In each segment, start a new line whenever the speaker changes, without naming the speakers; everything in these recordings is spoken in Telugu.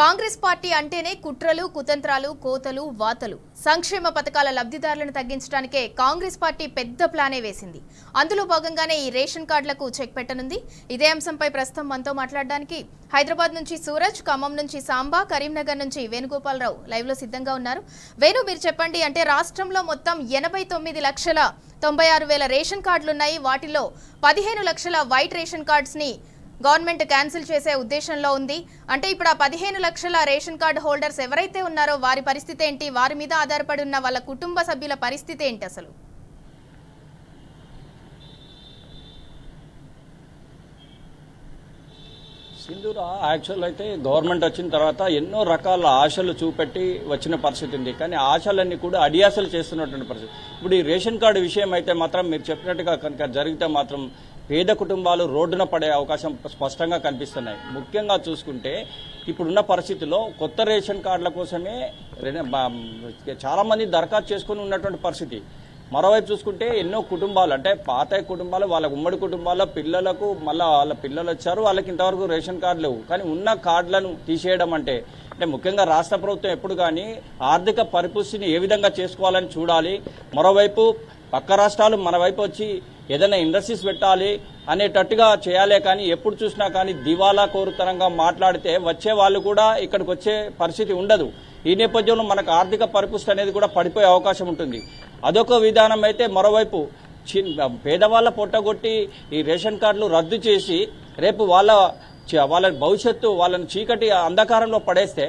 కాంగ్రెస్ పార్టీ అంటేనే కుట్రలు, కుతంత్రాలు, కోతలు, వాతలు. సంక్షేమ పథకాల లబ్ధిదారులను తగ్గించడానికే కాంగ్రెస్ పార్టీ పెద్ద ప్లానే వేసింది. అందులో భాగంగానే ఈ రేషన్ కార్డులకు చెక్ పెట్టనుంది. ఇదే అంశంపై ప్రస్తుతం మనతో మాట్లాడడానికి హైదరాబాద్ నుంచి సూరజ్, ఖమ్మం నుంచి సాంబా, కరీంనగర్ నుంచి వేణుగోపాలరావు లైవ్ లో సిద్ధంగా ఉన్నారు. వేణు, మీరు చెప్పండి, అంటే రాష్ట్రంలో మొత్తం 89,96,000 రేషన్ కార్డులున్నాయి. వాటిలో 15 లక్షల వైట్ రేషన్ కార్డ్స్ ని గవర్నమెంట్ క్యాన్సిల్ చేసే ఉద్దేశంలో ఉంది. అంటే ఇప్పుడు ఆ 15 లక్షల రేషన్ కార్డు హోల్డర్స్ ఎవరైతే ఉన్నారో వారి పరిస్థితి ఏంటి, వారి మీద ఆధారపడి ఉన్న వాళ్ళ కుటుంబ సభ్యుల పరిస్థితి ఏంటి అసలు?
సింధూరా, యాక్చువల్ అయితే గవర్నమెంట్ వచ్చిన తర్వాత ఎన్నో రకాల ఆశలు చూపెట్టి వచ్చిన పరిస్థితి ఉంది. కానీ ఆశలన్నీ కూడా అడియాసలు చేస్తున్నటువంటి పరిస్థితి. ఇప్పుడు ఈ రేషన్ కార్డు విషయం అయితే మాత్రం మీరు చెప్పినట్టుగా కనుక జరిగితే మాత్రం పేద కుటుంబాలు రోడ్డున పడే అవకాశం స్పష్టంగా కనిపిస్తున్నాయి. ముఖ్యంగా చూసుకుంటే ఇప్పుడున్న పరిస్థితిలో కొత్త రేషన్ కార్డుల కోసమే చాలా మంది దరఖాస్తు చేసుకుని ఉన్నటువంటి పరిస్థితి. మరోవైపు చూసుకుంటే ఎన్నో కుటుంబాలు, అంటే పాత కుటుంబాలు, వాళ్ళ ఉమ్మడి కుటుంబాల్లో పిల్లలకు మళ్ళీ వాళ్ళ పిల్లలు వచ్చారు, వాళ్ళకి ఇంతవరకు రేషన్ కార్డు లేవు. కానీ ఉన్న కార్డులను తీసేయడం అంటే ముఖ్యంగా రాష్ట్ర ప్రభుత్వం ఎప్పుడు కానీ ఆర్థిక పరిపుష్టిని ఏ విధంగా చేసుకోవాలని చూడాలి. మరోవైపు పక్క రాష్ట్రాలు మన వైపు వచ్చి ఏదైనా ఇండస్ట్రీస్ పెట్టాలి అనేటట్టుగా చేయాలే. కానీ ఎప్పుడు చూసినా కానీ దివాలా కోరుతనంగా మాట్లాడితే వచ్చే వాళ్ళు కూడా ఇక్కడికి వచ్చే పరిస్థితి ఉండదు. ఈ నేపథ్యంలో మనకు ఆర్థిక పరిపుష్టి అనేది కూడా పడిపోయే అవకాశం ఉంటుంది. అదొక విధానం అయితే, మరోవైపు పేదవాళ్ళ పొట్టగొట్టి ఈ రేషన్ కార్డులు రద్దు చేసి రేపు వాళ్ళ భవిష్యత్తు వాళ్ళని చీకటి అంధకారంలో పడేస్తే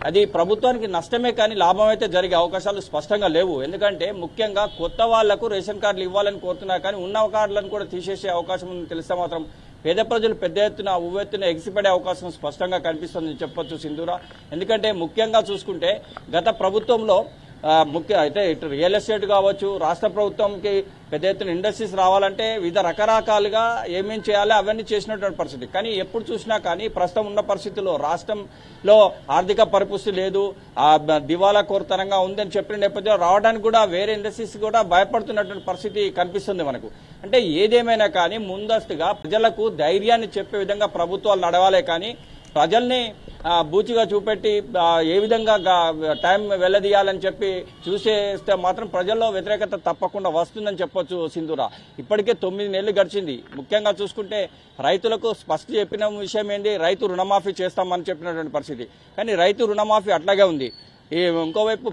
అది ప్రభుత్వానికి నష్టమే కానీ లాభం అయితే జరిగే అవకాశాలు స్పష్టంగా లేవు. ఎందుకంటే ముఖ్యంగా కొత్త వాళ్లకు రేషన్ కార్డులు ఇవ్వాలని కోరుతున్నారు, కానీ ఉన్న కార్డులను కూడా తీసేసే అవకాశం ఉందని తెలిస్తే మాత్రం పేద ప్రజలు పెద్ద ఎత్తున ఉవ్వెత్తున ఎగిసిపడే అవకాశం స్పష్టంగా కనిపిస్తుందని చెప్పొచ్చు సింధూరా. ఎందుకంటే ముఖ్యంగా చూసుకుంటే గత ప్రభుత్వంలో అయితే ఇటు రియల్ ఎస్టేట్ కావచ్చు, రాష్ట్ర ప్రభుత్వంకి పెద్ద ఎత్తున ఇండస్ట్రీస్ రావాలంటే వివిధ రకరకాలుగా ఏమేం చేయాలో అవన్నీ చేసినటువంటి పరిస్థితి. కానీ ఎప్పుడు చూసినా కానీ ప్రస్తుతం ఉన్న పరిస్థితుల్లో రాష్ట్రంలో ఆర్థిక పరిపుష్టి లేదు, దివాలా కోరుతనంగా ఉందని చెప్పిన నేపథ్యంలో రావడానికి కూడా వేరే ఇండస్ట్రీస్ కూడా భయపడుతున్నటువంటి పరిస్థితి కనిపిస్తుంది మనకు. అంటే ఏదేమైనా కానీ ముందస్తుగా ప్రజలకు ధైర్యాన్ని చెప్పే విధంగా ప్రభుత్వాలు నడవాలే కానీ ప్రజల్ని బూచిగా చూపెట్టి ఏ విధంగా టైం వెళ్లదీయాలని చెప్పి చూసేస్తే మాత్రం ప్రజల్లో వ్యతిరేకత తప్పకుండా వస్తుందని చెప్పొచ్చు సింధూరా. ఇప్పటికే 9 నెలలు గడిచింది. ముఖ్యంగా చూసుకుంటే రైతులకు స్పష్టం చెప్పిన విషయం ఏంటి, రైతు రుణమాఫీ చేస్తామని చెప్పినటువంటి పరిస్థితి. కానీ రైతు రుణమాఫీ అట్లాగే ఉంది. ఇంకోవైపు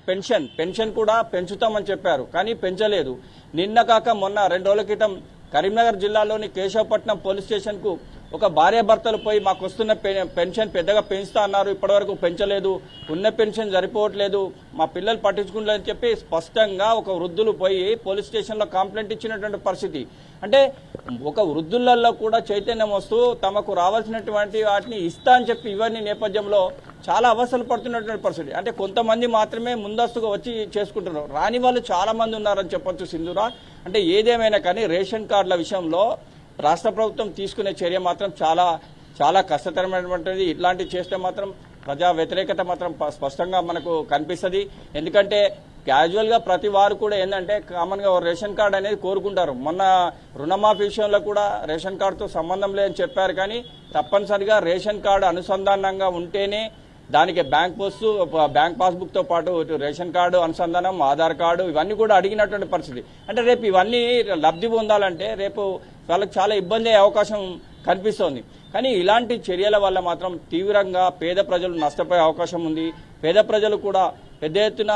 పెన్షన్ కూడా పెంచుతామని చెప్పారు, కానీ పెంచలేదు. నిన్న కాక మొన్న 2 రోజుల క్రితం కరీంనగర్ జిల్లాలోని కేశవపట్నం పోలీస్ స్టేషన్ కు ఒక భార్యాభర్తలు పోయి మాకు వస్తున్న పెన్షన్ పెద్దగా పెంచుతా అన్నారు, ఇప్పటివరకు పెంచలేదు, ఉన్న పెన్షన్ సరిపోవట్లేదు, మా పిల్లలు పట్టించుకుంటారని చెప్పి స్పష్టంగా ఒక వృద్ధులు పోయి పోలీస్ స్టేషన్ లో కంప్లైంట్ ఇచ్చినటువంటి పరిస్థితి. అంటే ఒక వృద్ధులలో కూడా చైతన్యం వస్తూ తమకు రావాల్సినటువంటి వాటిని ఇస్తా అని చెప్పి ఇవన్నీ నేపథ్యంలో చాలా అవసరం పడుతున్నటువంటి పరిస్థితి. అంటే కొంతమంది మాత్రమే ముందస్తుగా వచ్చి చేసుకుంటున్నారు, రాని వాళ్ళు చాలా మంది ఉన్నారని చెప్పొచ్చు సింధూరా. అంటే ఏదేమైనా కానీ రేషన్ కార్డుల విషయంలో రాష్ట్ర ప్రభుత్వం తీసుకునే చర్య మాత్రం చాలా చాలా కష్టతరమైనటువంటిది. ఇట్లాంటివి చేస్తే మాత్రం ప్రజా వ్యతిరేకత మాత్రం స్పష్టంగా మనకు కనిపిస్తుంది. ఎందుకంటే క్యాజువల్ గా ప్రతి వారు కూడా ఏంటంటే కామన్ గా రేషన్ కార్డు అనేది కోరుకుంటారు. మొన్న రుణమాఫీ విషయంలో కూడా రేషన్ కార్డుతో సంబంధం లేదని చెప్పారు, కానీ తప్పనిసరిగా రేషన్ కార్డు అనుసంధానంగా ఉంటేనే దానికి బ్యాంక్ పాస్బుక్ తో పాటు రేషన్ కార్డు అనుసంధానం, ఆధార్ కార్డు ఇవన్నీ కూడా అడిగినటువంటి పరిస్థితి. అంటే రేపు ఇవన్నీ లబ్ధి పొందాలంటే రేపు వాళ్ళకి చాలా ఇబ్బంది అయ్యే అవకాశం కనిపిస్తోంది. కానీ ఇలాంటి చర్యల వల్ల మాత్రం తీవ్రంగా పేద ప్రజలు నష్టపోయే అవకాశం ఉంది. పేద ప్రజలు కూడా పెద్ద ఎత్తున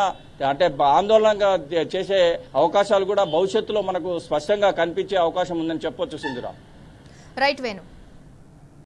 అంటే ఆందోళన చేసే అవకాశాలు కూడా భవిష్యత్తులో మనకు స్పష్టంగా కనిపించే అవకాశం ఉందని చెప్పొచ్చు సింధురా.
రైట్ వేణు.